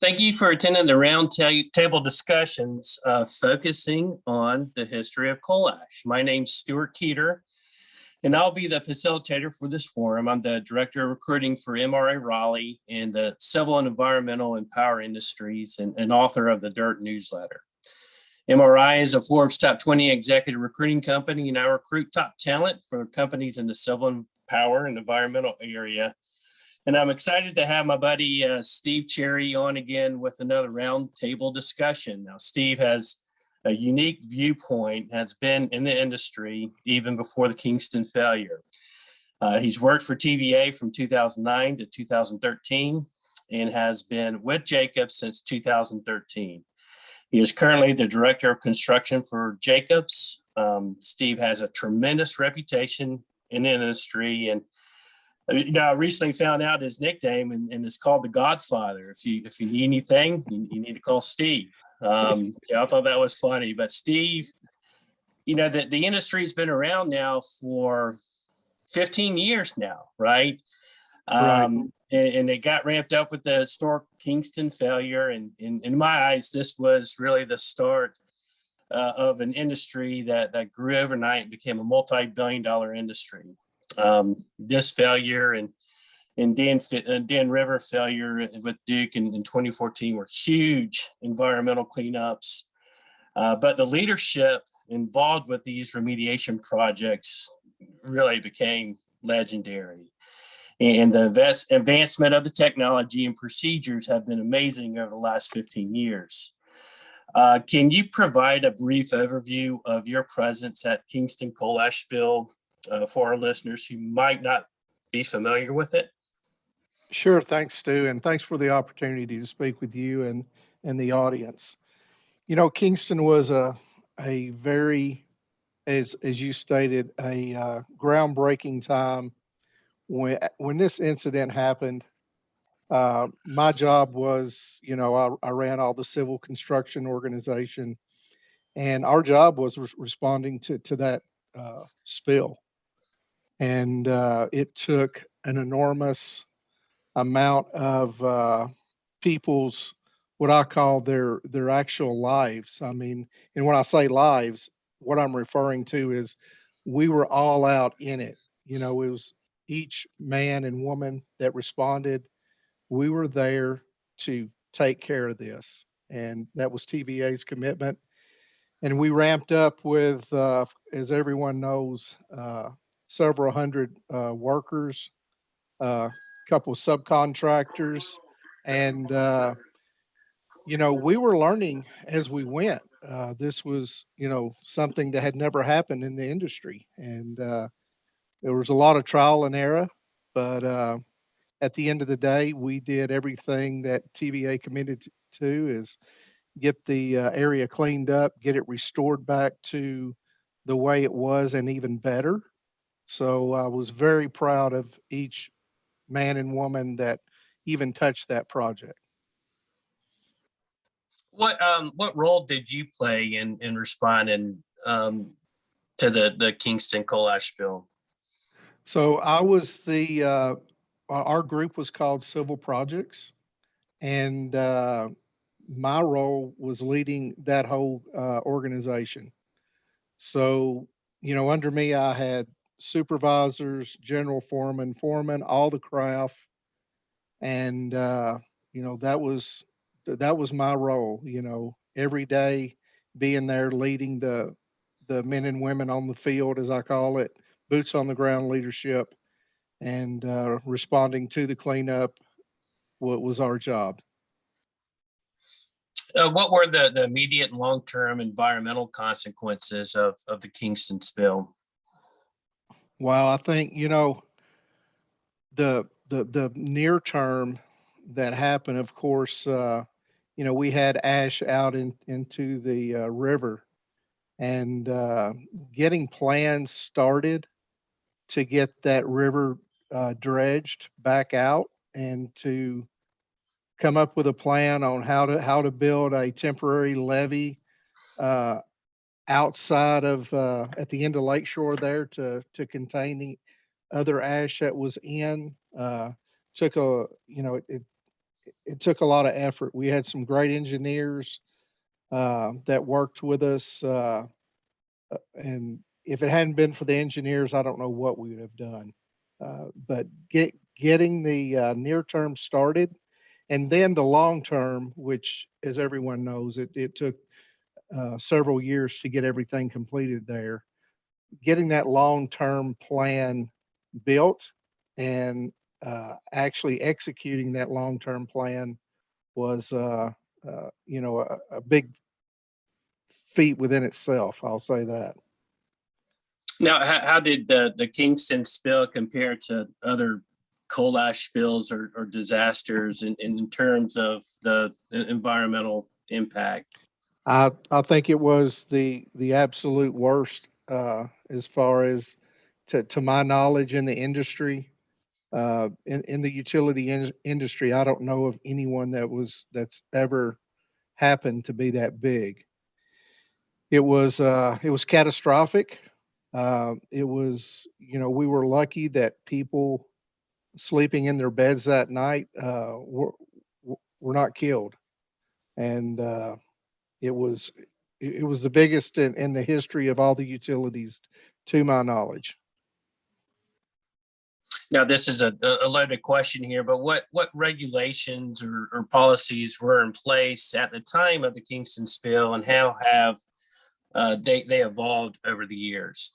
Thank you for attending the roundtable discussions focusing on the history of coal ash. My name's Stuart Keeter, and I'll be the facilitator for this forum. I'm the Director of Recruiting for MRA Raleigh in the Civil and Environmental and Power Industries and author of the DIRT newsletter. MRI is a Forbes Top 20 executive recruiting company, and I recruit top talent for companies in the civil and power and environmental area. And I'm excited to have my buddy Steve Cherry on again with another roundtable discussion. Now, Steve has a unique viewpoint, has been in the industry even before the Kingston failure. He's worked for TVA from 2009 to 2013 and has been with Jacobs since 2013. He is currently the Director of Construction for Jacobs. Steve has a tremendous reputation in the industry, and I recently found out his nickname, and it's called the Godfather. If you need anything, you need to call Steve. I thought that was funny. But Steve, the industry's been around now for 15 years now, right? Right. And it got ramped up with the historic Kingston failure. And in my eyes, this was really the start of an industry that grew overnight and became a multi-billion-dollar industry. This failure and Dan River failure with Duke in 2014 were huge environmental cleanups. But the leadership involved with these remediation projects really became legendary. And the advancement of the technology and procedures have been amazing over the last 15 years. Can you provide a brief overview of your presence at Kingston Coal Ash Spill for our listeners who might not be familiar with it? Sure. Thanks, Stu. And thanks for the opportunity to speak with you and the audience. Kingston was a very, as you stated, a groundbreaking time when this incident happened. My job was, I ran all the civil construction organization, and our job was responding to that spill. And it took an enormous amount of people's, what I call their actual lives. I mean, and when I say lives, what I'm referring to is we were all out in it. It was each man and woman that responded. We were there to take care of this, and that was TVA's commitment. And we ramped up with, as everyone knows, several hundred workers, a couple of subcontractors, and we were learning as we went. This was, something that had never happened in the industry, and there was a lot of trial and error. But at the end of the day, we did everything that TVA committed to: is get the area cleaned up, get it restored back to the way it was, and even better. So I was very proud of each man and woman that even touched that project. What role did you play in responding to the Kingston coal ash spill? So I was our group was called Civil Projects, and my role was leading that whole organization. So, under me, I had supervisors, general foreman, all the craft, and that was my role. Every day being there, leading the men and women on the field, as I call it, boots on the ground leadership, and responding to the cleanup. What was our job? What were the immediate and long-term environmental consequences of the Kingston spill? Well, I think the near term that happened. Of course, we had ash out into the river, and getting plans started to get that river dredged back out, and to come up with a plan on how to build a temporary levee uh, outside of at the end of Lakeshore there to contain the other ash that was in. Took a, it took a lot of effort. We had some great engineers that worked with us, and if it hadn't been for the engineers, I don't know what we would have done. But getting the near term started, and then the long term, which, as everyone knows, it took several years to get everything completed there. Getting that long term plan built and actually executing that long term plan was, a big feat within itself. I'll say that. Now, how did the Kingston spill compare to other coal ash spills or disasters in terms of the environmental impact? I think it was the absolute worst, as far as to my knowledge in the industry. In the utility industry, I don't know of anyone that's ever happened to be that big. It was catastrophic. It was, we were lucky that people sleeping in their beds that night were not killed, and it was it was the biggest in the history of all the utilities, to my knowledge. Now, this is a loaded question here, but what regulations or policies were in place at the time of the Kingston spill, and how have they evolved over the years?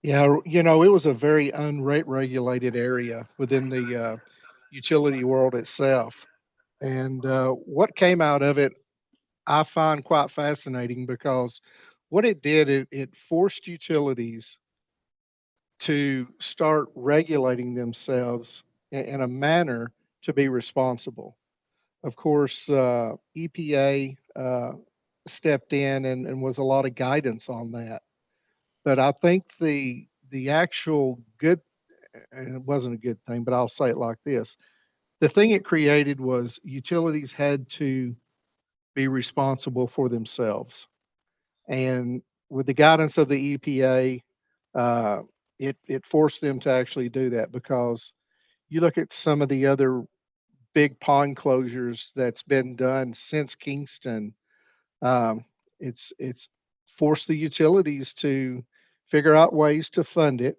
Yeah, it was a very unregulated area within the utility world itself. And what came out of it, I find quite fascinating because what it did, it forced utilities to start regulating themselves in a manner to be responsible. Of course, EPA stepped in and was a lot of guidance on that. But I think the actual good, and it wasn't a good thing, but I'll say it like this: the thing it created was utilities had to be responsible for themselves, and with the guidance of the EPA, uh, it forced them to actually do that. Because you look at some of the other big pond closures that's been done since Kingston, um, it's forced the utilities to figure out ways to fund it,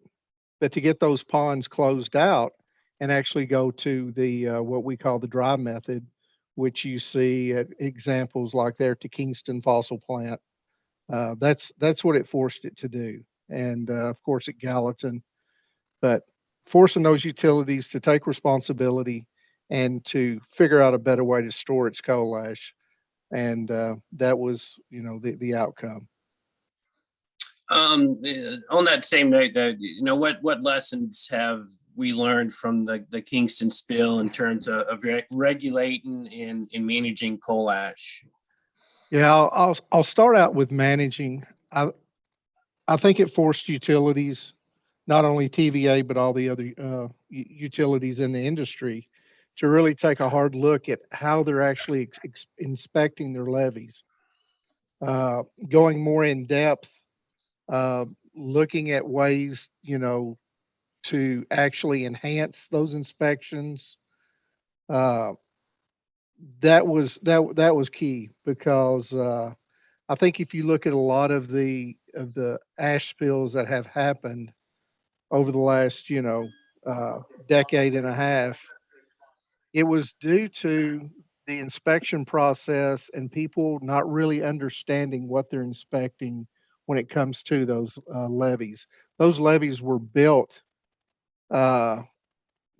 but to get those ponds closed out and actually go to the what we call the dry method, which you see at examples like there at the Kingston fossil plant. That's what it forced it to do, and of course at Gallatin, but forcing those utilities to take responsibility and to figure out a better way to store its coal ash, and that was, the outcome. On that same note, though, what lessons have we learned from the Kingston spill in terms of regulating and managing coal ash? Yeah, I'll start out with managing. I I think it forced utilities, not only TVA, but all the other utilities in the industry, to really take a hard look at how they're actually inspecting their levees, going more in depth, uh, looking at ways, to actually enhance those inspections. Uh, that was key because I think if you look at a lot of the ash spills that have happened over the last, decade and a half, it was due to the inspection process and people not really understanding what they're inspecting when it comes to those levees. Those levees were built, uh,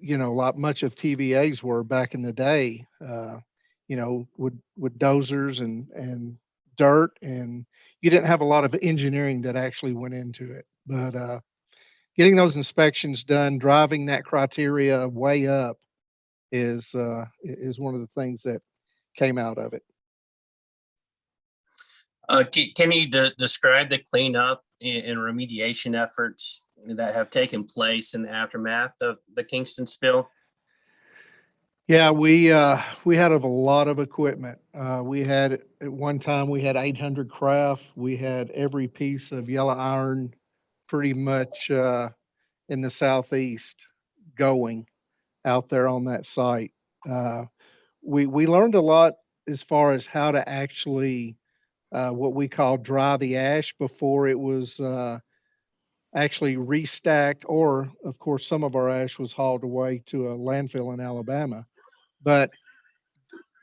like much of TVA's were back in the day, with dozers and dirt, and you didn't have a lot of engineering that actually went into it. But getting those inspections done, driving that criteria way up is one of the things that came out of it. Can you describe the cleanup and remediation efforts that have taken place in the aftermath of the Kingston spill? Yeah, we had a lot of equipment. We had at one time we had 800 craft. We had every piece of yellow iron pretty much in the southeast going out there on that site. we learned a lot as far as how to actually what we call dry the ash before it was actually restacked, or of course, some of our ash was hauled away to a landfill in Alabama. But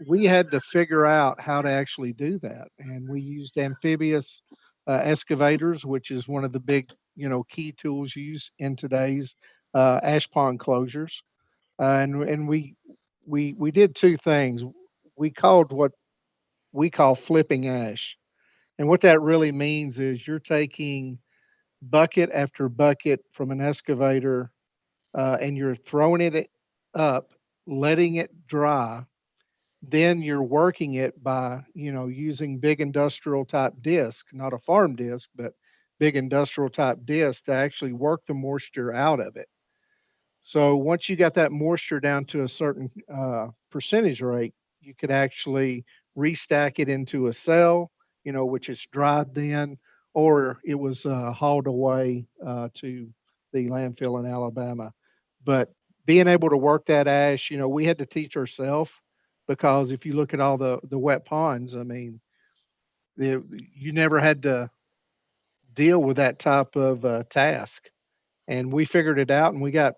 we had to figure out how to actually do that, and we used amphibious excavators, which is one of the big, key tools used in today's ash pond closures. And we did two things. We called what we call flipping ash, and what that really means is you're taking bucket after bucket from an excavator, and you're throwing it up, letting it dry. Then you're working it by, using big industrial type disc, not a farm disc, but big industrial type disc to actually work the moisture out of it. So once you got that moisture down to a certain percentage rate, you could actually restack it into a cell, which is dried then, or it was hauled away to the landfill in Alabama. But being able to work that ash, we had to teach ourselves, because if you look at all the wet ponds, I mean, you never had to deal with that type of task, and we figured it out, and we got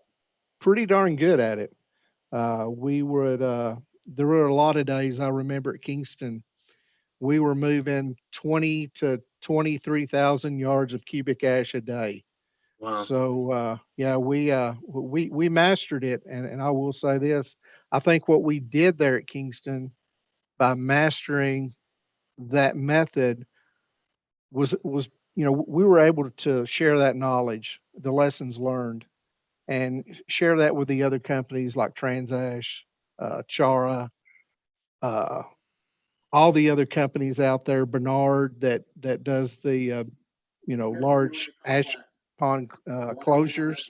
pretty darn good at it. We would, there were a lot of days I remember at Kingston, we were moving 20 to 23,000 yards of cubic ash a day. Wow. So, yeah, we mastered it. And I will say this, I think what we did there at Kingston by mastering that method was, we were able to share that knowledge, the lessons learned, and share that with the other companies like Transash, Chara, uh, all the other companies out there, Bernard that does the large ash pond closures,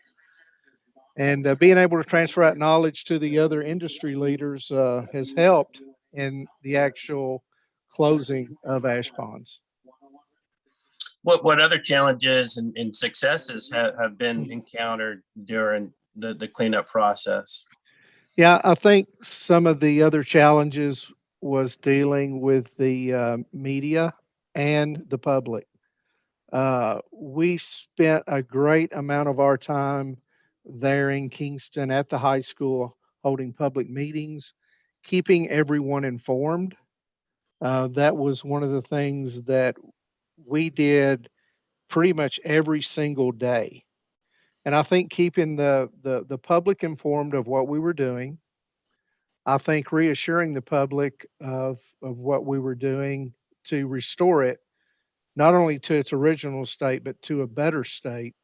and being able to transfer that knowledge to the other industry leaders has helped in the actual closing of ash ponds. What other challenges and successes have been encountered during the cleanup process? Yeah, I think some of the other challenges was dealing with the media and the public. We spent a great amount of our time there in Kingston at the high school holding public meetings, keeping everyone informed. That was one of the things that we did pretty much every single day. And I think keeping the public informed of what we were doing, I think reassuring the public of what we were doing to restore it, not only to its original state, but to a better state,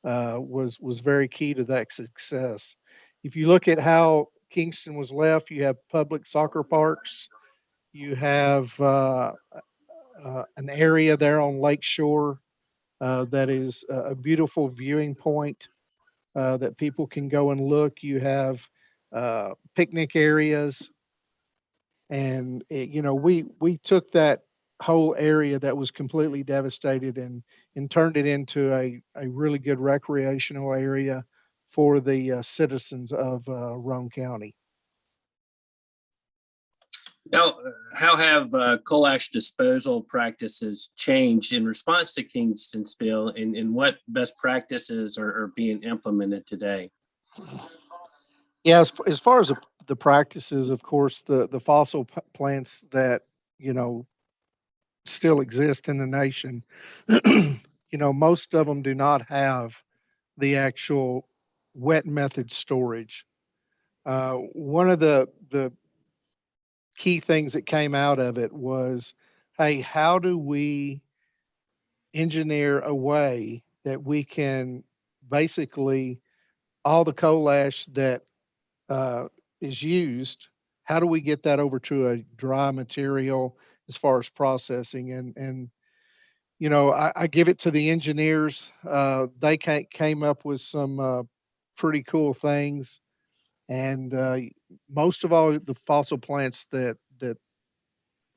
was very key to that success. If you look at how Kingston was left, you have public soccer parks, you have an area there on Lake Shore that is a beautiful viewing point that people can go and look. You have picnic areas, and we took that whole area that was completely devastated and turned it into a really good recreational area for the citizens of Roane County. Now, how have coal ash disposal practices changed in response to Kingston spill, and what best practices are being implemented today? Yeah, as far as the practices, of course, the fossil plants that you know still exist in the nation, most of them do not have the actual wet method storage. One of the key things that came out of it was, hey, how do we engineer a way that we can basically all the coal ash that uh, is used, how do we get that over to a dry material as far as processing? And I give it to the engineers. They came up with some pretty cool things, and most of all, the fossil plants that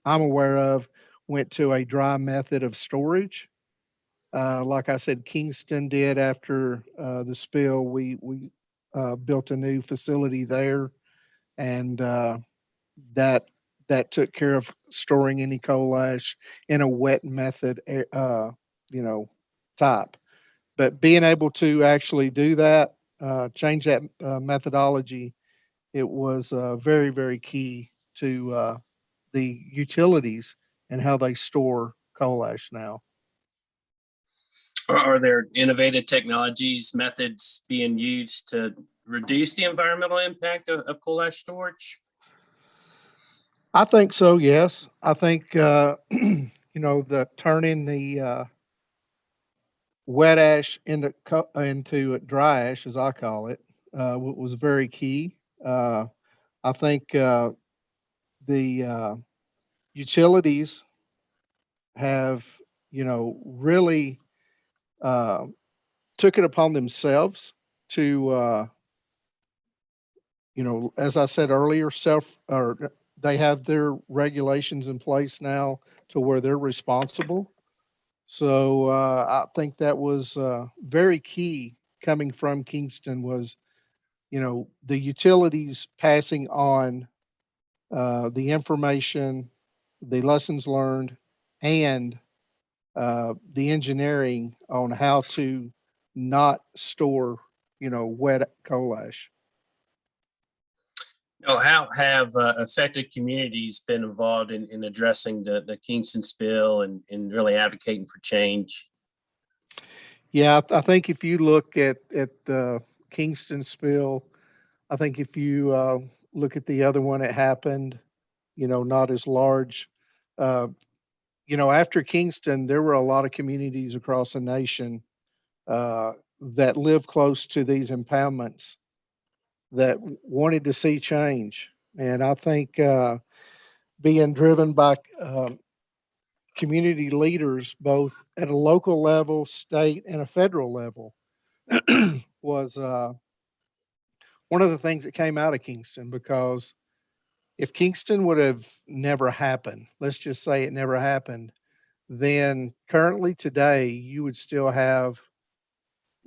I'm aware of went to a dry method of storage. Like I said, Kingston did after the spill. We built a new facility there, and that that took care of storing any coal ash in a wet method, you know, type. But being able to actually do that, change that methodology, it was very, very key to the utilities and how they store coal ash now. Are there innovative technologies, methods being used to reduce the environmental impact of coal ash storage? I think so. Yes, I think you know, the turning the wet ash into dry ash, as I call it, was very key. I think the utilities have, you know, really uh, took it upon themselves to, you know, as I said earlier, they have their regulations in place now to where they're responsible. So I think that was very key coming from Kingston was, you know, the utilities passing on the information, the lessons learned, and the engineering on how to not store, you know, wet coal ash. How have affected communities been involved in addressing the Kingston spill and really advocating for change? Yeah, I think if you look at the Kingston spill, I think if you look at the other one that happened, you know, not as large. Uh, you know, after Kingston, there were a lot of communities across the nation uh, that live close to these impoundments that wanted to see change. And I think being driven by community leaders, both at a local level, state, and a federal level, was one of the things that came out of Kingston. Because if Kingston would have never happened, let's just say it never happened, then currently today you would still have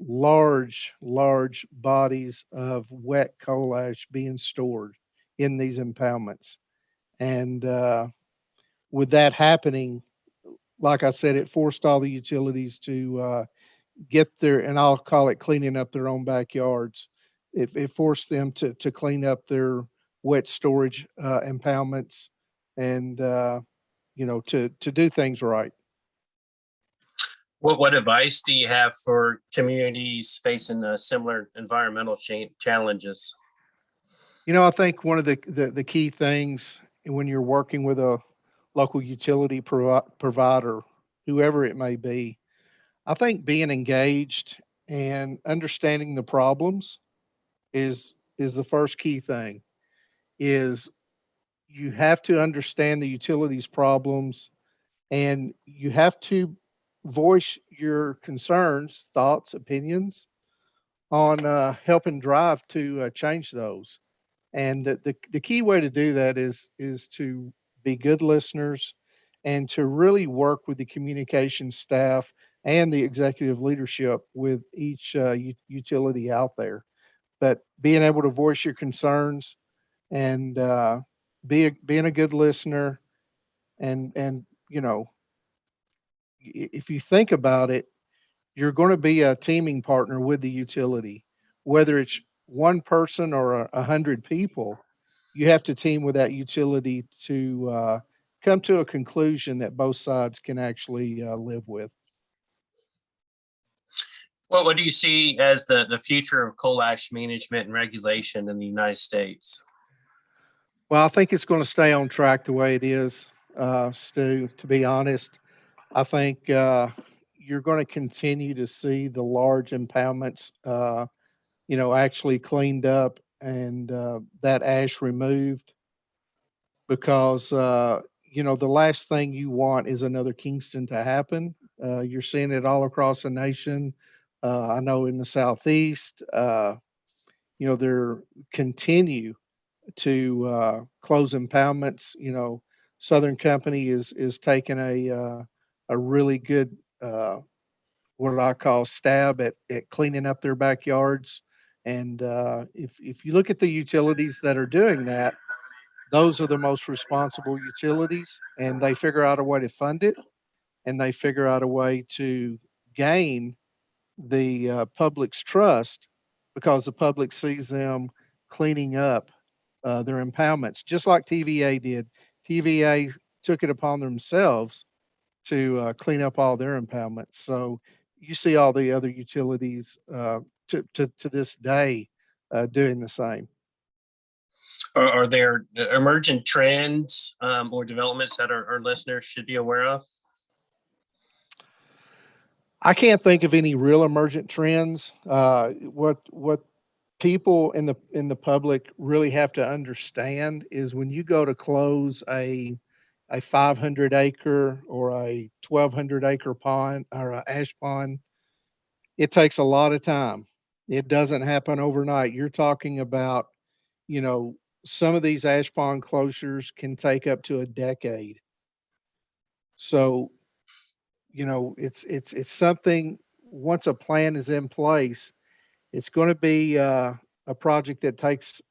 large bodies of wet coal ash being stored in these impoundments. And with that happening, like I said, it forced all the utilities to get their, and I'll call it cleaning up their own backyards. It forced them to clean up their wet storage impoundments and, you know, to do things right. What advice do you have for communities facing similar environmental challenges? You know, I think one of the key things when you're working with a local utility provider, whoever it may be, I think being engaged and understanding the problems is the first key thing. Is you have to understand the utilities problems and you have to voice your concerns, thoughts, opinions on helping drive to change those. And the key way to do that is to be good listeners and to really work with the communication staff and the executive leadership with each utility out there. But being able to voice your concerns and being a good listener and you know, if you think about it, you're going to be a teaming partner with the utility, whether it's one person or 100 people. You have to team with that utility to come to a conclusion that both sides can actually live with. What do you see as the future of coal ash management and regulation in the United States? Well, I think it's going to stay on track the way it is, Stu. To be honest, I think you're going to continue to see the large impoundments, you know, actually cleaned up and that ash removed because you know, the last thing you want is another Kingston to happen. You're seeing it all across the nation. I know in the southeast, you know, they're continue to close impoundments. You know, Southern Company is taking a really good what I call stab at cleaning up their backyards. And if you look at the utilities that are doing that, those are the most responsible utilities, and they figure out a way to fund it, and they figure out a way to gain the public's trust because the public sees them cleaning up their impoundments, just like TVA did. TVA took it upon themselves to clean up all their impoundments. So you see all the other utilities to this day doing the same. Are there emergent trends or developments that our listeners should be aware of? I can't think of any real emergent trends. What people in the public really have to understand is when you go to close a 500 acre or a 1,200 acre pond or a ash pond, it takes a lot of time. It doesn't happen overnight. You're talking about, you know, some of these ash pond closures can take up to a decade. So, it's something. Once a plan is in place, it's going to be a project that takes,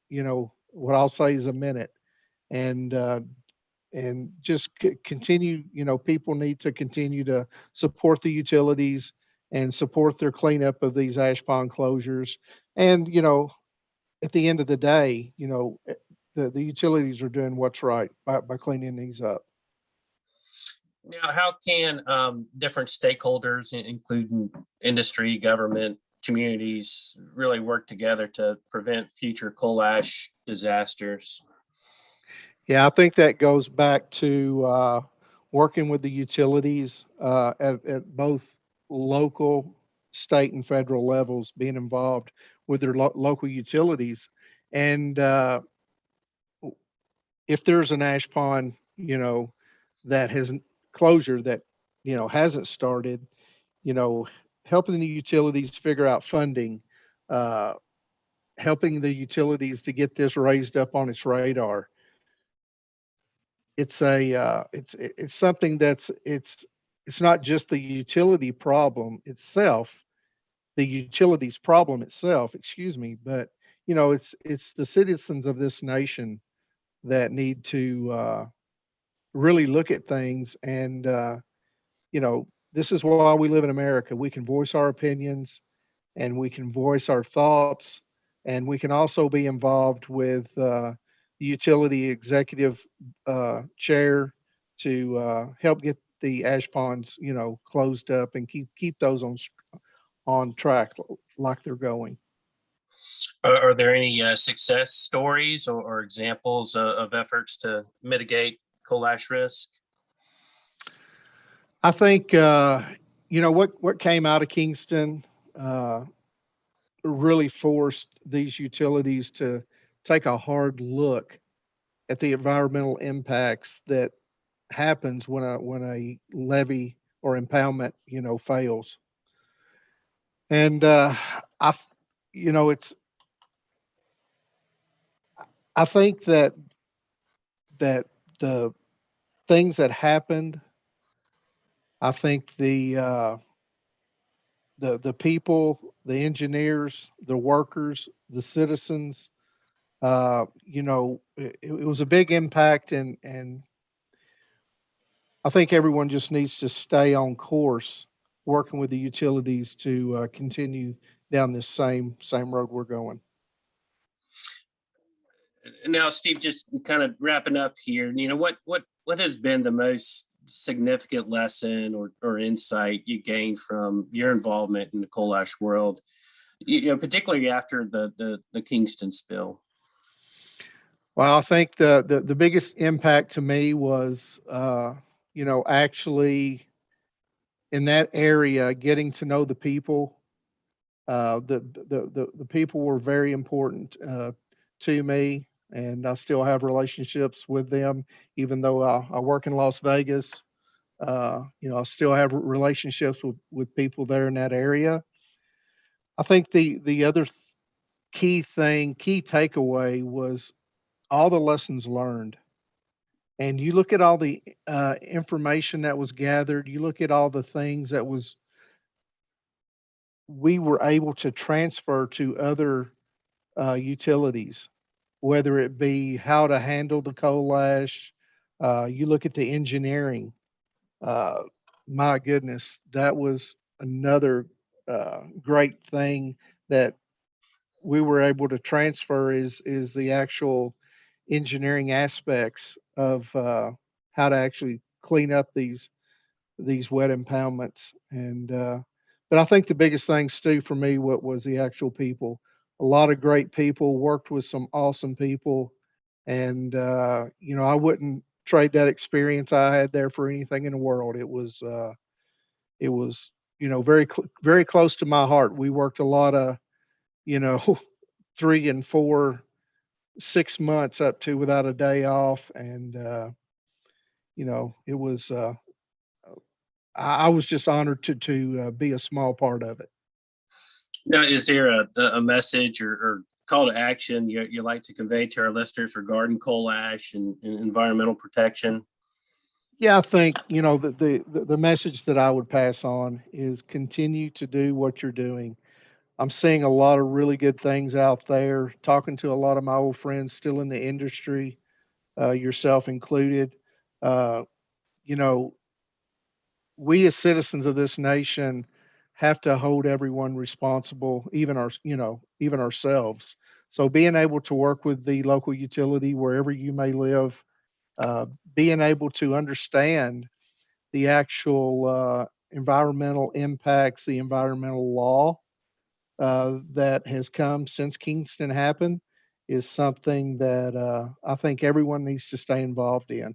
what I'll say is a minute, and just continue. People need to continue to support the utilities and support their cleanup of these ash pond closures. And at the end of the day, the utilities are doing what's right by cleaning these up. Now, how can different stakeholders, including industry, government, communities, really work together to prevent future coal ash disasters? Yeah, I think that goes back to working with the utilities at both local, state, and federal levels, being involved with their local utilities. And if there's an ash pond, that has closure that, hasn't started, you know, helping the utilities figure out funding, uh, helping the utilities to get this raised up on its radar. It's something it's not just the utility problem itself, the utilities problem itself, excuse me, but it's the citizens of this nation that need to really look at things. And this is why we live in America. We can voice our opinions, and we can voice our thoughts, and we can also be involved with the utility executive chair to help get the ash ponds, closed up and keep those on track like they're going. Are there any success stories or examples of efforts to mitigate coal ash risk? I think what came out of Kingston uh, really forced these utilities to take a hard look at the environmental impacts that happens when a levee or impoundment, fails. And I, th- it's I think that the things that happened, I think the people, the engineers, the workers, the citizens, it was a big impact, and I think everyone just needs to stay on course, working with the utilities to continue down this same road we're going. Now, Steve, just kind of wrapping up here, what has been the most significant lesson or insight you gained from your involvement in the coal ash world, particularly after the Kingston spill? Well, I think the biggest impact to me was, actually in that area, getting to know the people. The people were very important to me, and I still have relationships with them, even though I work in Las Vegas. I still have relationships with people there in that area. I think the other key takeaway was all the lessons learned. And you look at all the information that was gathered, you look at all the things that we were able to transfer to other utilities. whether it be how to handle the coal ash. You look at the engineering. Uh, my goodness, that was another great thing that we were able to transfer is the actual engineering aspects of how to actually clean up these wet impoundments. And but I think the biggest thing, Stu, for me, what was the actual people. A lot of great people, worked with some awesome people, and I wouldn't trade that experience I had there for anything in the world. It was very close to my heart. We worked a lot of, you know 3 and 4, 6 months up to without a day off, and it was I was just honored to be a small part of it. Now, is there a message or call to action you like to convey to our listeners regarding coal ash and environmental protection? Yeah, I think, the message that I would pass on is continue to do what you're doing. I'm seeing a lot of really good things out there, talking to a lot of my old friends still in the industry, yourself included. Uh, you know, we as citizens of this nation have to hold everyone responsible, even ourselves. So being able to work with the local utility wherever you may live, uh, being able to understand the actual environmental impacts, the environmental law that has come since Kingston happened is something that I think everyone needs to stay involved in.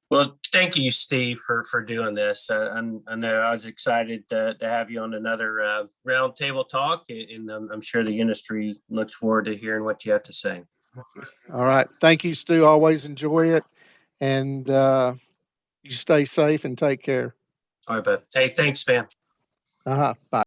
Well, thank you, Steve, for doing this. I know I was excited to have you on another roundtable talk, and I'm sure the industry looks forward to hearing what you have to say. All right. Thank you, Stu. Always enjoy it. And you stay safe and take care. All right, but hey, thanks, man. Uh huh. Bye.